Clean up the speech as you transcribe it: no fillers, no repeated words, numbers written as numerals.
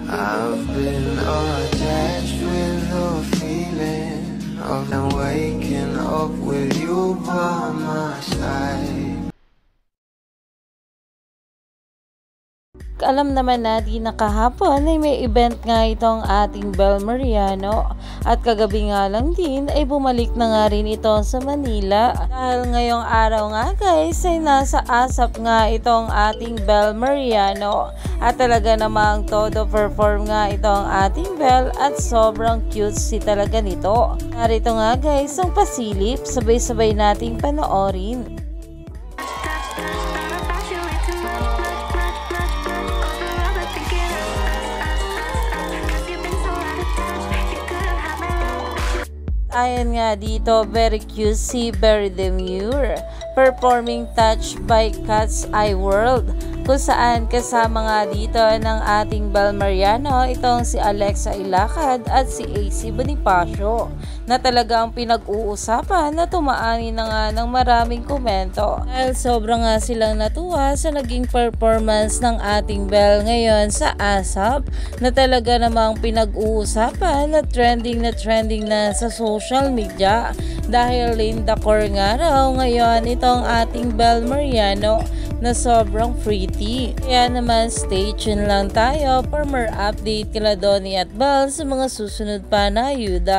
I've been attached with the feeling of waking up with you by my side. Alam naman natin na kahapon ay may event nga itong ating Bel Mariano at kagabi nga lang din ay bumalik na nga rin ito sa Manila. Dahil ngayong araw nga guys ay nasa ASAP nga itong ating Bel Mariano at talaga namang todo perform nga itong ating Bel at sobrang cute si talaga nito. Narito nga guys ang pasilip, sabay-sabay nating panoorin. Ayon nga dito, very cute, very demure, performing touch by Cat's Eye World, kung saan kasama nga dito ng ating Bel Mariano itong si Alexa Ilacad at si AC Bonifacio na talagang pinag-uusapan na tumaani na nga ng maraming komento dahil sobrang nga silang natuwa sa naging performance ng ating Bel ngayon sa ASAP na talaga namang pinag-uusapan na trending na sa social media dahil in the core nga raw ngayon itong ating Bel Mariano na sobrang pretty. Kaya naman stay tuned lang tayo for more update kila Donnie at Bel sa mga susunod pa na ayuda.